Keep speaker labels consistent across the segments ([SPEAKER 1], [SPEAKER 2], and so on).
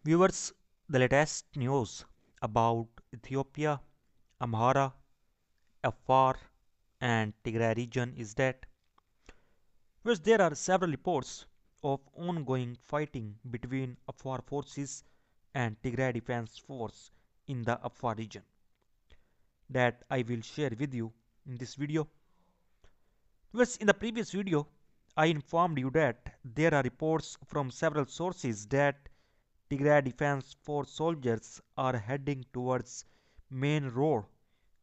[SPEAKER 1] Viewers, the latest news about Ethiopia, Amhara, Afar, and Tigray region is that there are several reports of ongoing fighting between Afar forces and Tigray Defense Force in the Afar region that I will share with you in this video. In the previous video, I informed you that there are reports from several sources that Tigray Defense Force soldiers are heading towards main road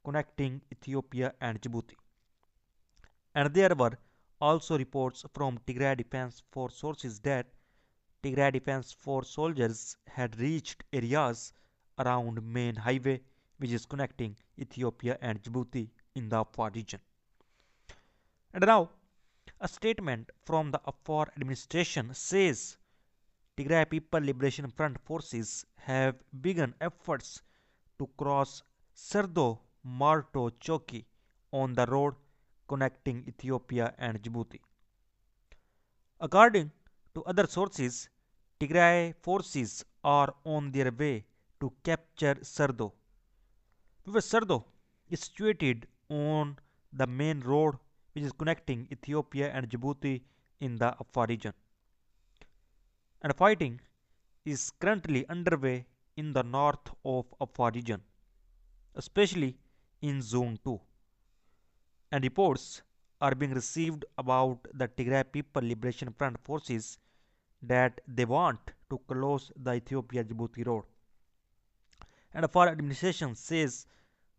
[SPEAKER 1] connecting Ethiopia and Djibouti. And there were also reports from Tigray Defense Force sources that Tigray Defense Force soldiers had reached areas around main highway which is connecting Ethiopia and Djibouti in the Afar region. And now, a statement from the Afar administration says Tigray People Liberation Front forces have begun efforts to cross Sardo Marto Choki on the road connecting Ethiopia and Djibouti. According to other sources, Tigray forces are on their way to capture Sardo. Sardo is situated on the main road which is connecting Ethiopia and Djibouti in the Afar region. And fighting is currently underway in the north of Afar region, especially in Zone 2. And reports are being received about the Tigray People Liberation Front forces that they want to close the Ethiopia-Djibouti road. And Afar administration says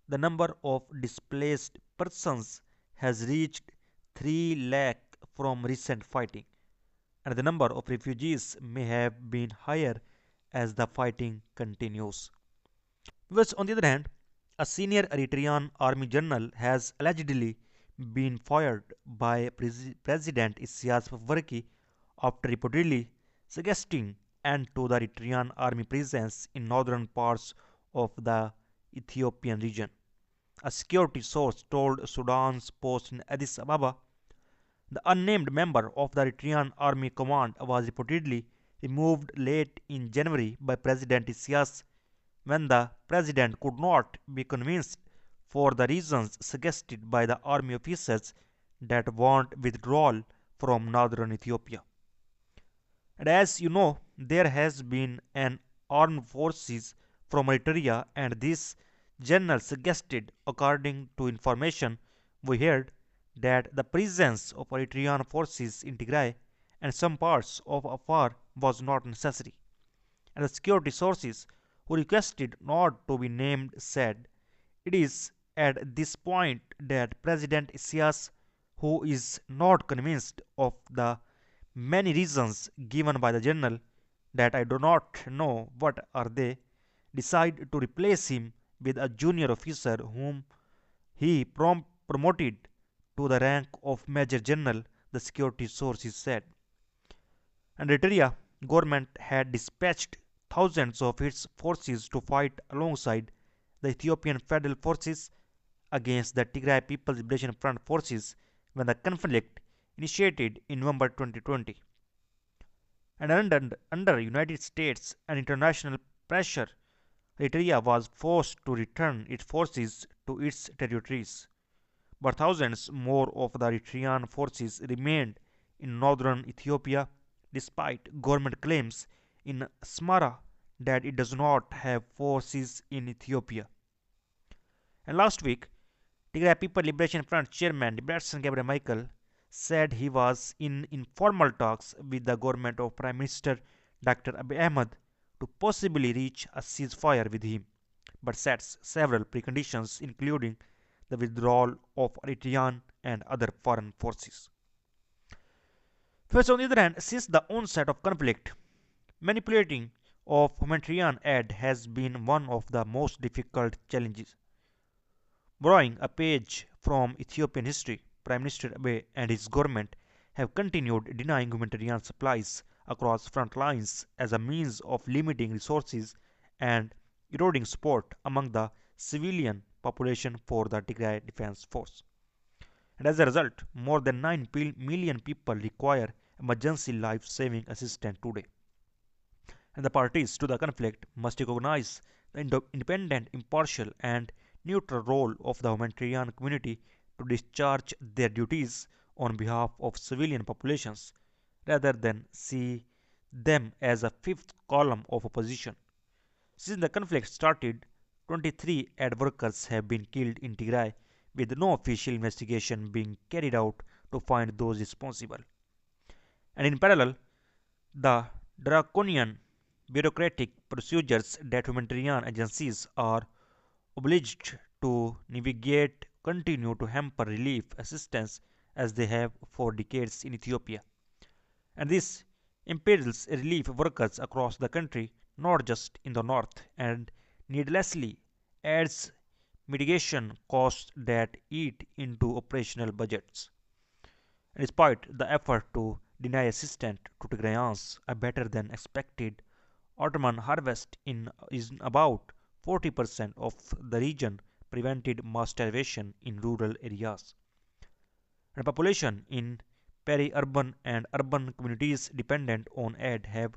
[SPEAKER 1] the number of displaced persons has reached 3 lakh from recent fighting, and the number of refugees may have been higher as the fighting continues. Whereas, on the other hand, a senior Eritrean army general has allegedly been fired by President Isaias Afwerki after reportedly suggesting end to the Eritrean army presence in northern parts of the Ethiopian region. A security source told Sudan's Post in Addis Ababa the unnamed member of the Eritrean Army Command was reportedly removed late in January by President Isaias when the president could not be convinced for the reasons suggested by the army officers that want withdrawal from northern Ethiopia. And as you know, there has been an armed forces from Eritrea, and this general suggested, according to information we heard, that the presence of Eritrean forces in Tigray and some parts of Afar was not necessary. And the security sources who requested not to be named said it is at this point that President Isaias, who is not convinced of the many reasons given by the general that I do not know what are they, decide to replace him with a junior officer whom he promoted to the rank of Major General, the security sources said. And Eritrea government had dispatched thousands of its forces to fight alongside the Ethiopian Federal Forces against the Tigray People's Liberation Front forces when the conflict initiated in November 2020. And under United States and international pressure, Eritrea was forced to return its forces to its territories. But thousands more of the Eritrean forces remained in northern Ethiopia despite government claims in Asmara that it does not have forces in Ethiopia. And last week, Tigray People Liberation Front chairman Debretsion Gabriel Michael said he was in informal talks with the government of Prime Minister Dr. Abiy Ahmed to possibly reach a ceasefire with him, but sets several preconditions including the withdrawal of Eritrean and other foreign forces. First, on the other hand, since the onset of conflict, manipulating of humanitarian aid has been one of the most difficult challenges. Borrowing a page from Ethiopian history, Prime Minister Abiy and his government have continued denying humanitarian supplies across front lines as a means of limiting resources and eroding support among the civilian population for the Tigray Defense Force. And as a result, more than 9 million people require emergency life-saving assistance today. And the parties to the conflict must recognize the independent, impartial, and neutral role of the humanitarian community to discharge their duties on behalf of civilian populations rather than see them as a fifth column of opposition. Since the conflict started, 23 aid workers have been killed in Tigray, with no official investigation being carried out to find those responsible. And in parallel, the draconian bureaucratic procedures that humanitarian agencies are obliged to navigate continue to hamper relief assistance as they have for decades in Ethiopia. And this impels relief workers across the country, not just in the north, and needlessly adds mitigation costs that eat into operational budgets. And despite the effort to deny assistance to Tigrayans, a better than expected autumn harvest is about 40% of the region prevented mass starvation in rural areas. And population in peri-urban and urban communities dependent on aid have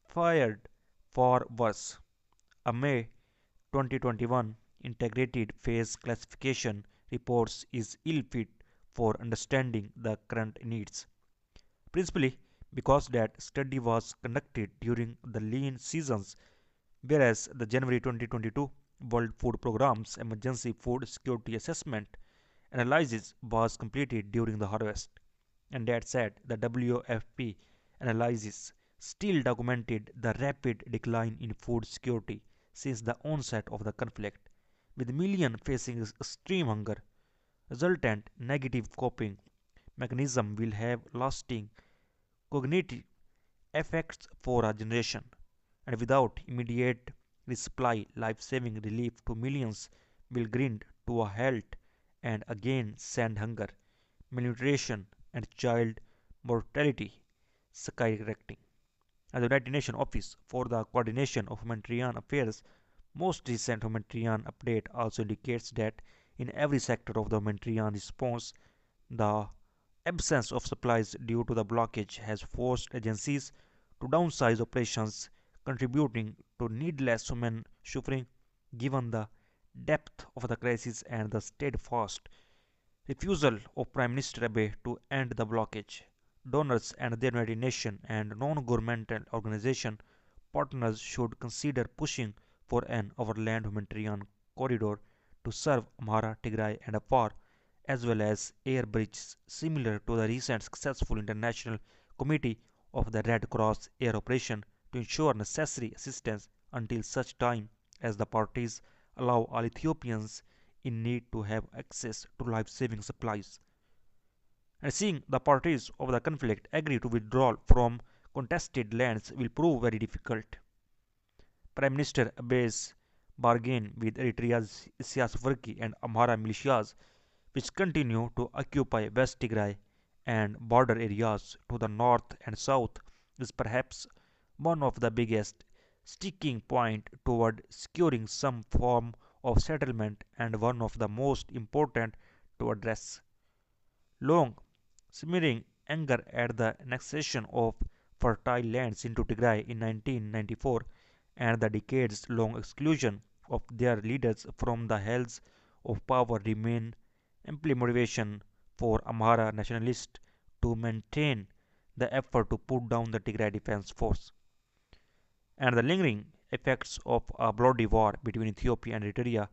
[SPEAKER 1] fared far worse. A May 2021 integrated phase classification reports is ill fit for understanding the current needs, principally because that study was conducted during the lean seasons, whereas the January 2022 World Food Programme's Emergency Food Security Assessment analysis was completed during the harvest. And that said, the WFP analysis still documented the rapid decline in food security since the onset of the conflict, with millions facing extreme hunger. Resultant negative coping mechanism will have lasting cognitive effects for a generation, and without immediate resupply, life-saving relief to millions will grind to a halt and again send hunger, malnutrition, and child mortality skyrocketing. As the United Nations Office for the Coordination of Humanitarian Affairs most recent humanitarian update also indicates that in every sector of the humanitarian response, the absence of supplies due to the blockage has forced agencies to downsize operations, contributing to needless human suffering given the depth of the crisis and the steadfast refusal of Prime Minister Abe to end the blockage. Donors and the United Nations and non-governmental organization partners should consider pushing for an overland humanitarian corridor to serve Amhara, Tigray, and Afar, as well as air bridges similar to the recent successful International Committee of the Red Cross air operation to ensure necessary assistance until such time as the parties allow all Ethiopians in need to have access to life-saving supplies. And seeing the parties of the conflict agree to withdraw from contested lands will prove very difficult. Prime Minister Abe's bargain with Eritrea's Isaias Afwerki and Amhara militias, which continue to occupy West Tigray and border areas to the north and south, is perhaps one of the biggest sticking point toward securing some form of settlement and one of the most important to address. Long simmering anger at the annexation of fertile lands into Tigray in 1994 and the decades long exclusion of their leaders from the hells of power remain ample motivation for Amhara nationalists to maintain the effort to put down the Tigray Defense Force. And the lingering effects of a bloody war between Ethiopia and Eritrea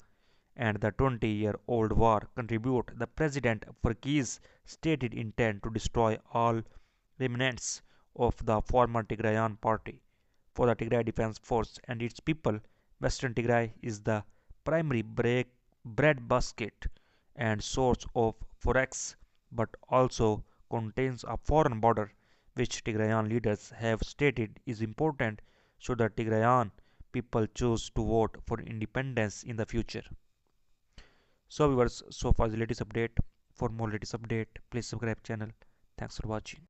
[SPEAKER 1] and the 20-year-old war contribute the President Afwerki's stated intent to destroy all remnants of the former Tigrayan party. For the Tigray Defense Force and its people, Western Tigray is the primary breadbasket and source of forex, but also contains a foreign border which Tigrayan leaders have stated is important should the Tigrayan people choose to vote for independence in the future. So viewers, so far the latest update. For more latest update, please subscribe channel. Thanks for watching.